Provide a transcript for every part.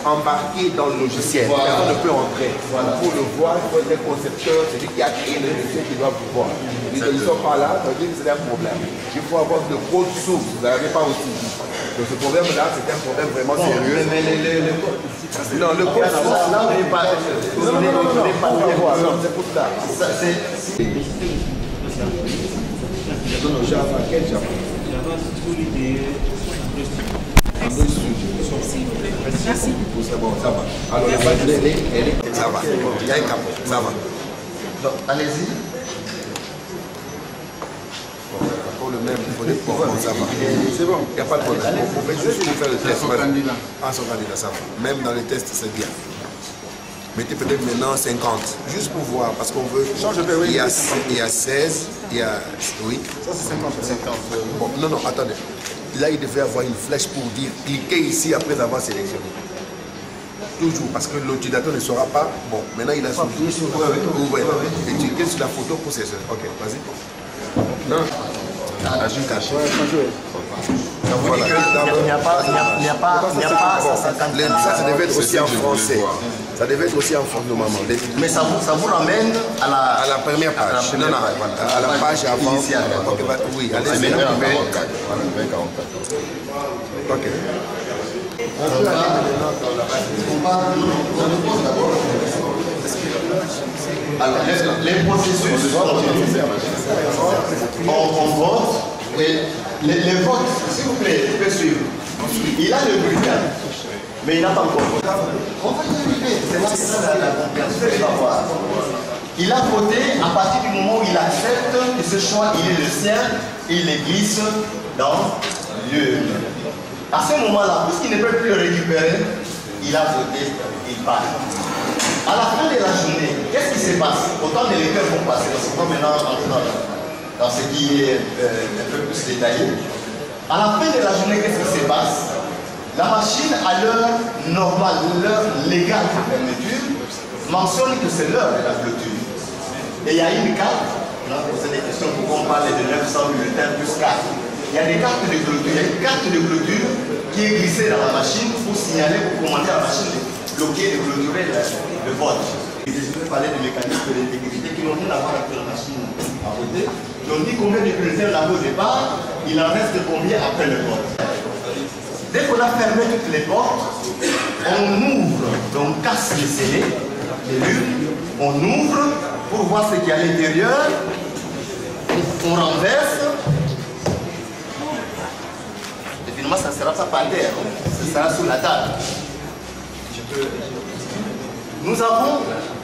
embarqué dans le logiciel. Personne ne peut entrer. Pour le voir, il faut être un concepteur, c'est lui qui a créé le logiciel qui doit pouvoir. Ils ne sont pas là, ça veut dire que c'est un problème. Il faut avoir de code source, vous n'avez pas aussi. Donc ce problème-là, c'est un problème vraiment sérieux. Mais non, le code source, là, on n'est pas... Non, c'est pour ça. Java, quel Java? Java Studio IDE. Merci. C'est bon, ça va. Alors, la base de données, ça va. Il y a un capot, ça va. Donc, allez-y. Pour le même, il faut des points, ça va. C'est bon, il n'y a pas de problème. On fait juste pour faire le test. Son candidat. Ah, son candidat, ça va. Même dans les tests, c'est bien. Mettez peut-être maintenant 50, juste pour voir, parce qu'on veut... Il y a 16, il y a... Oui. Ça, c'est 50. Bon, non, attendez. Là, il devait avoir une flèche pour dire cliquez ici après avoir sélectionné. Toujours, parce que l'utilisateur ne saura pas. Bon, maintenant il a son. Oui. Et cliquez sur la photo pour sélectionner. Ok, vas-y. Non. Ajoute caché. Voilà. Il n'y a pas. Ça devait être aussi en français. Ça devait être aussi en français normalement. Mais ça vous ramène à la première page. Non, à la page avant. Initiale. Oui, allez-y. Ok. Alors, les processus, on vote, et les votes, s'il vous plaît, vous pouvez suivre. Il a le bulletin, mais il n'a pas encore voté. On va y arriver, c'est ça la compréhension, il va voir. Il a voté à partir du moment où il accepte que ce choix, il est le sien, et il les glisse dans lieu. À ce moment-là, puisqu'il ne peut plus le récupérer, il a voté, il part. À la fin de la journée, qu'est-ce qui se passe? Autant d'électeurs vont passer, parce qu'on va maintenant entrer dans ce qui est un peu plus détaillé. À la fin de la journée, qu'est-ce qui se passe? La machine, à l'heure normale, l'heure légale de fermeture, mentionne que c'est l'heure de la clôture. Et il y a une carte, on a posé des questions pour qu'on parle de 900 bulletins plus 4. Il y a des cartes de clôture, il y a une carte de clôture qui est glissée dans la machine pour signaler, pour commander à la machine de bloquer, de clôturer le vote. Je vais parler des mécanismes d'intégrité qui n'ont rien à voir avec la machine à voter. Donc, dit combien de bulletins là au départ, il en reste combien après le vote. Dès qu'on a fermé toutes les portes, on ouvre, donc on casse les scellés, les l'urne, on ouvre pour voir ce qu'il y a à l'intérieur, on renverse. Finalement, ça ne sera pas par terre, ça sera sous la table. Nous avons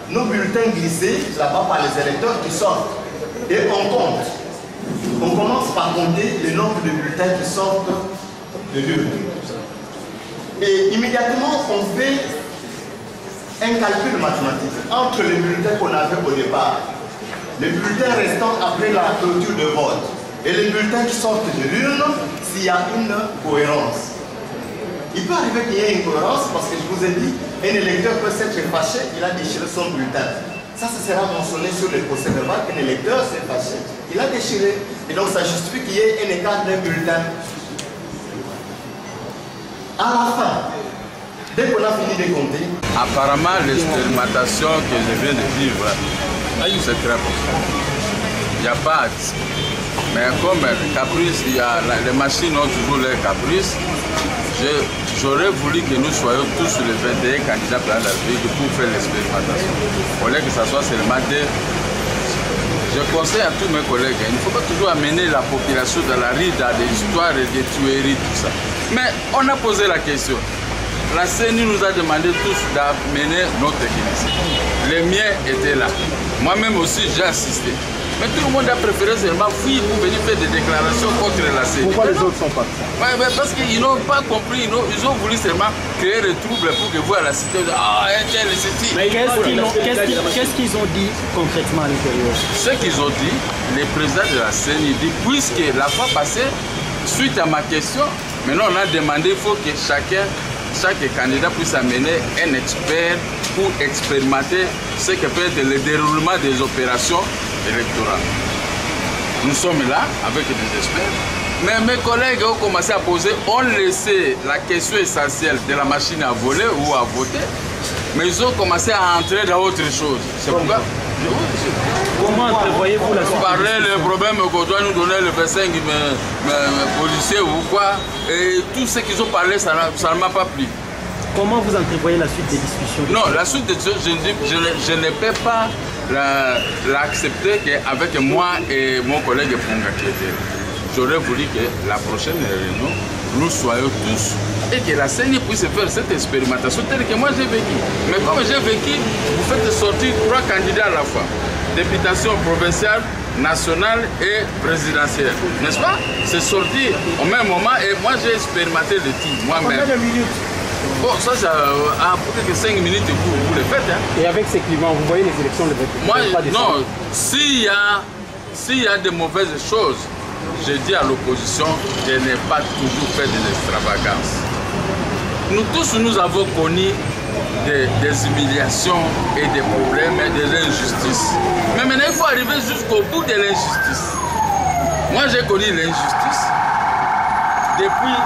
nos bulletins glissés là-bas par les électeurs qui sortent. Et on compte. On commence par compter le nombre de bulletins qui sortent de l'urne. Et immédiatement, on fait un calcul mathématique entre les bulletins qu'on avait au départ, les bulletins restants après la clôture de vote, et les bulletins qui sortent de l'urne, s'il y a une cohérence. Il peut arriver qu'il y ait une cohérence parce que je vous ai dit, un électeur peut s'être fâché, il a déchiré son bulletin. Ça sera mentionné sur le procès verbal qu'un électeur s'est fâché, il a déchiré. Et donc ça justifie qu'il y ait un écart d'un bulletin. À la fin, dès qu'on a fini de compter... Apparemment, l'expérimentation que je viens de vivre, c'est très bon. Il n'y a pas... Mais comme caprice, les machines ont toujours leurs caprices. J'aurais voulu que nous soyons tous sur les 21 candidats pour la ville pour faire l'expérimentation. Au lieu que ça soit seulement des... Je conseille à tous mes collègues, il ne faut pas toujours amener la population dans la rue, dans des histoires, des tueries, tout ça. Mais on a posé la question. La CENI nous a demandé tous d'amener nos techniciens. Les miens étaient là. Moi-même aussi, j'ai assisté. Mais tout le monde a préféré seulement fuir pour venir faire des déclarations contre la CENI. Pourquoi les autres sont pas? Parce qu'ils n'ont pas compris, ils ont voulu seulement créer des troubles pour que vous à la cité, le city. Mais qu'est-ce qu'ils ont dit concrètement à l'intérieur? Ce qu'ils ont dit, les présidents de la CENI dit, puisque la fois passée, suite à ma question, maintenant on a demandé, il faut que chaque candidat puisse amener un expert pour expérimenter ce que peut être le déroulement des opérations électorales. Nous sommes là avec des experts. Mais mes collègues ont commencé à poser, ont laissé la question essentielle de la machine à voler ou à voter, mais ils ont commencé à entrer dans autre chose. C'est pourquoi... Comment entrevoyez-vous la suite? Parler le problème qu'on doit nous donner le 25 policiers ou quoi, et tout ce qu'ils ont parlé, ça ne m'a pas plu. Comment vous entrevoyez la suite des discussions? Non, la suite des discussions, je ne peux pas l'accepter qu'avec moi et mon collègue Ponga qui était là. J'aurais voulu que la prochaine réunion, nous soyons tous et que la CENI puisse faire cette expérimentation telle que moi j'ai vécu. Mais comme j'ai vécu, vous faites sortir 3 candidats à la fois. Députation provinciale, nationale et présidentielle. N'est-ce pas? C'est sorti au même moment et moi j'ai expérimenté le tout moi-même. Combien de minutes? Bon, ça, peut-être que 5 minutes vous le faites. Hein. Et avec ces clients, vous voyez les élections le 28? Moi, non, s'il y a de mauvaises choses, je dis à l'opposition de ne pas toujours faire des extravagances. Nous tous, nous avons connu des humiliations et des problèmes et des injustices. Mais maintenant, il faut arriver jusqu'au bout de l'injustice. Moi, j'ai connu l'injustice depuis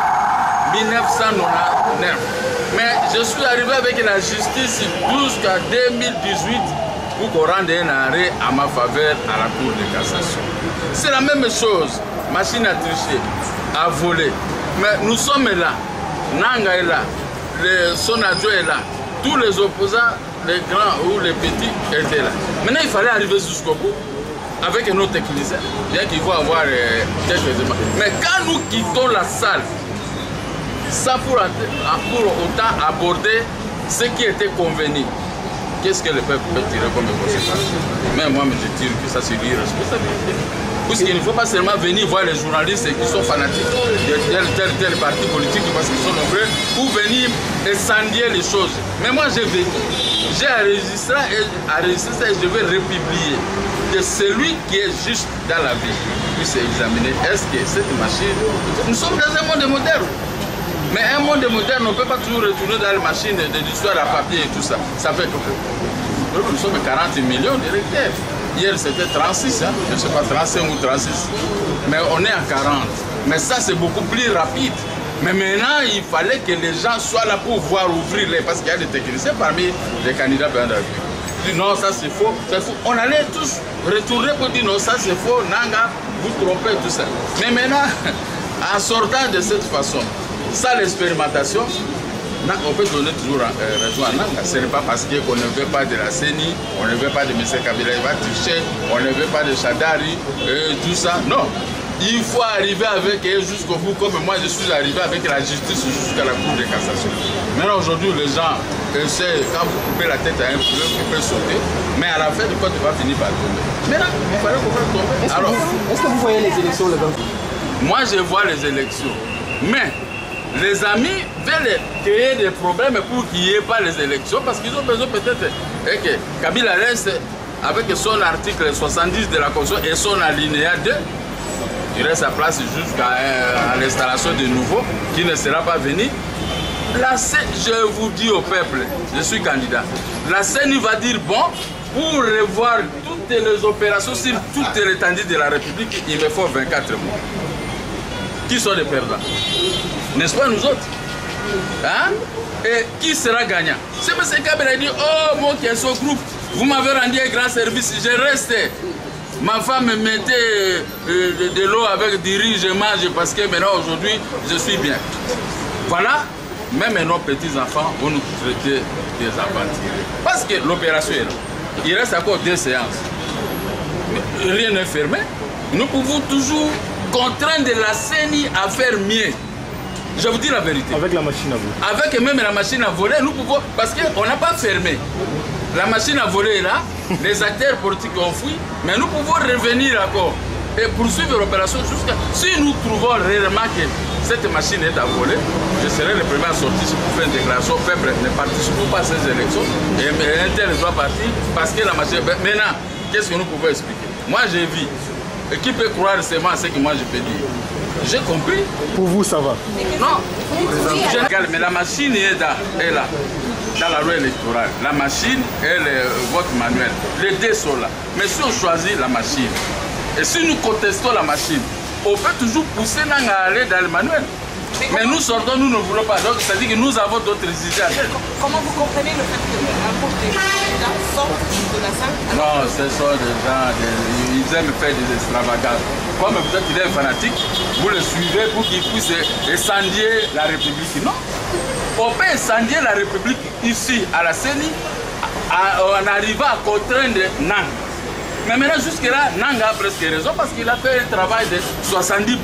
1999. Mais je suis arrivé avec la justice jusqu'à 2018 pour qu'on rende un arrêt à ma faveur à la Cour de cassation. C'est la même chose. Machine à tricher, à voler. Mais nous sommes là. Nanga est là. Son adjoint est là. Tous les opposants, les grands ou les petits, étaient là. Maintenant, il fallait arriver jusqu'au bout avec nos techniciens. Bien qu'il faut avoir quelques éléments. Mais quand nous quittons la salle, ça pour autant aborder ce qui était convenu. Qu'est-ce que le peuple peut tirer comme conséquence? Mais moi, je tire que ça, c'est l'irresponsabilité. Puisqu'il ne faut pas seulement venir voir les journalistes qui sont fanatiques de tel parti politique parce qu'ils sont nombreux, ou venir incendier les choses. Mais moi, j'ai vécu. J'ai enregistré et je vais republier que celui qui est juste dans la vie puisse examiner est-ce que cette machine... Nous sommes dans un monde moderne. Mais un monde moderne, on ne peut pas toujours retourner dans les machines de l'histoire à papier et tout ça. Ça fait que nous sommes 40 millions d'électeurs. Hier c'était 36, hein? Je ne sais pas, 35 ou 36. Mais on est à 40. Mais ça c'est beaucoup plus rapide. Mais maintenant, il fallait que les gens soient là pour pouvoir ouvrir les... Parce qu'il y a des techniciens parmi les candidats. Non, ça c'est faux, c'est faux. On allait tous retourner pour dire non, ça c'est faux, Nanga, vous trompez, tout ça. Mais maintenant, en sortant de cette façon, ça l'expérimentation, on peut donner toujours raison à Nanga. Ce n'est pas parce qu'on ne veut pas de la CENI, on ne veut pas de M. Kabila, il va tricher, on ne veut pas de Chadari, tout ça. Non, il faut arriver avec eux jusqu'au bout, comme moi je suis arrivé avec la justice jusqu'à la Cour de cassation. Maintenant aujourd'hui, les gens essaient, quand vous coupez la tête à un fleuve, il peut sauter, mais à la fin du compte, il va finir par tomber. Maintenant, il fallait qu'on fasse tomber. Est-ce que vous voyez les élections le 28? Moi, je vois les élections, mais les amis veulent créer des problèmes pour qu'il n'y ait pas les élections parce qu'ils ont besoin peut-être que Kabila reste avec son article 70 de la Constitution et son alinéa 2. Il reste à place jusqu'à l'installation de nouveaux qui ne sera pas venu. Je vous dis au peuple, je suis candidat. La CENI va dire bon, pour revoir toutes les opérations sur toute l'étendue de la République, il me faut 24 mois. Qui sont les perdants? N'est-ce pas nous autres? Hein? Et qui sera gagnant? C'est M. Kabila dit, oh mon son groupe, vous m'avez rendu un grand service, je reste. Ma femme me mettait de l'eau avec du riz, je mange parce que maintenant aujourd'hui, je suis bien. Voilà, même nos petits-enfants vont nous traiter des aventuriers. Parce que l'opération est là. Il reste encore 2 séances. Mais rien n'est fermé. Nous pouvons toujours contraindre la CENI à faire mieux. Je vous dis la vérité. Avec la machine à voler. Avec même la machine à voler, nous pouvons... Parce qu'on n'a pas fermé. La machine à voler est là. Les acteurs politiques ont fui. Mais nous pouvons revenir encore et poursuivre l'opération jusqu'à... Si nous trouvons réellement que cette machine est à voler, je serai le premier à sortir pour faire une déclaration. Le peuple ne participe pas à ces élections. Et un tel doit partir parce que la machine... Maintenant, qu'est-ce que nous pouvons expliquer? Moi, j'ai vu. Et qui peut croire seulement à ce que moi je peux dire? J'ai compris. Pour vous, ça va? Non. Mais la machine est là, dans la loi électorale. La machine et le vote manuel. Les deux sont là. Mais si on choisit la machine, et si nous contestons la machine, on peut toujours pousser Nanga à aller dans le manuel. Mais nous sortons, nous ne voulons pas. Donc, c'est-à-dire que nous avons d'autres idées. Comment vous comprenez le fait qu'un groupe de candidats sortent de la salle? Non, ce sont des gens, ils aiment faire des extravagances. Comme peut-être il est fanatique, vous le suivez pour qu'il puisse incendier la République. Non. On peut incendier la République ici, à la CENI, en arrivant à contraindre Nang. Mais maintenant, jusque-là, Nang a presque raison parce qu'il a fait un travail de 70%.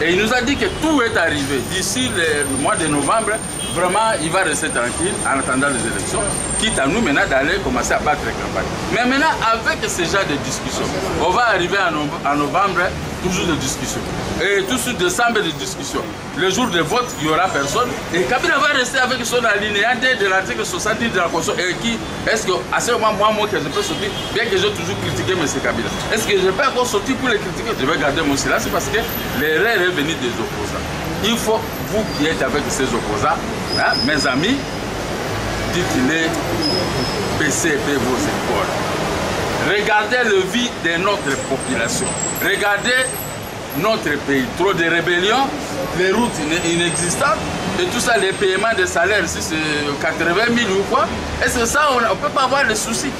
Et il nous a dit que tout est arrivé. D'ici le mois de novembre, vraiment, il va rester tranquille en attendant les élections, quitte à nous maintenant d'aller commencer à battre les campagnes. Mais maintenant, avec ce genre de discussion, on va arriver en novembre, toujours de discussion. Et toujours décembre, de discussion. Le jour de vote, il n'y aura personne. Et Kabila va rester avec son alinéa de l'article 70 de la Constitution. Et qui, est-ce que, à ce moment, moi, que je peux sortir, bien que j'ai toujours critiqué M. Kabila, est-ce que je peux encore sortir pour les critiquer? Je vais garder mon silence parce que l'erreur est venue des opposants. Il faut, vous qui êtes avec ces opposants, hein, mes amis, dites-les, PCP vos épaules. Regardez le vide de notre population. Regardez notre pays. Trop de rébellions, les routes inexistantes, et tout ça, les paiements de salaire, si c'est 80 000 ou quoi. Et c'est ça, on ne peut pas avoir les soucis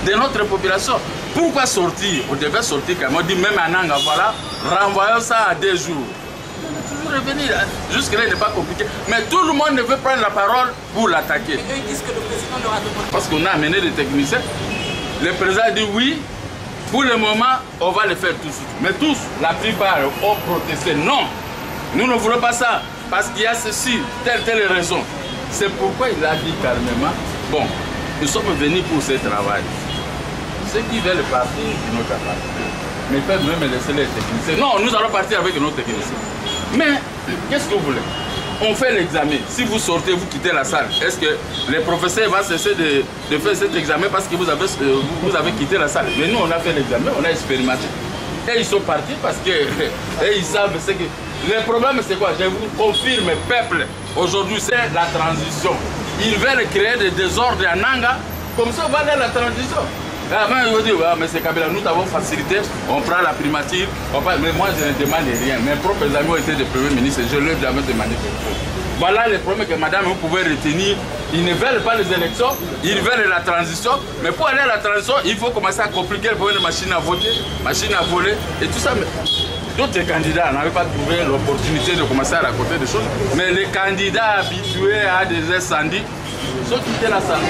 de notre population. Pourquoi sortir? On devait sortir quand même. On dit même à Nanga, voilà, renvoyons ça à 2 jours. Toujours revenir. Jusque-là, il n'est pas compliqué. Mais tout le monde veut prendre la parole pour l'attaquer. Et eux, ils disent que le président leur a demandé. Parce qu'on a amené des techniciens. Le président dit oui. Pour le moment, on va le faire tous. Mais tous, la plupart, ont protesté. Non, nous ne voulons pas ça. Parce qu'il y a ceci, telle raison. C'est pourquoi il a dit calmement, bon, nous sommes venus pour ce travail. Ceux qui veulent partir, ils n'ont qu'à partir. Mais ils peuvent même laisser les techniciens. Non, nous allons partir avec nos techniciens. Mais, qu'est-ce que vous voulez? On fait l'examen. Si vous sortez, vous quittez la salle. Est-ce que les professeurs vont cesser de faire cet examen parce que vous avez quitté la salle? Mais nous, on a fait l'examen, on a expérimenté. Et ils sont partis parce que et ils savent ce que... Le problème, c'est quoi? Je vous confirme, peuple, aujourd'hui, c'est la transition. Ils veulent créer des désordres à Nanga. Comme ça, on va dans la transition. Avant, ils vont dire, ouais, mais c'est Kabila, nous t'avons facilité, on prend la primature, mais moi je ne demande rien. Mes propres amis ont été des premiers ministres, je leur ai jamais demandé quelque chose. Voilà les problèmes que madame, vous pouvez retenir. Ils ne veulent pas les élections, ils veulent la transition. Mais pour aller à la transition, il faut commencer à compliquer pour une machine à voter, machine à voler et tout ça. D'autres candidats n'avaient pas trouvé l'opportunité de commencer à raconter des choses. Mais les candidats habitués à des incendies sont quittés la salle.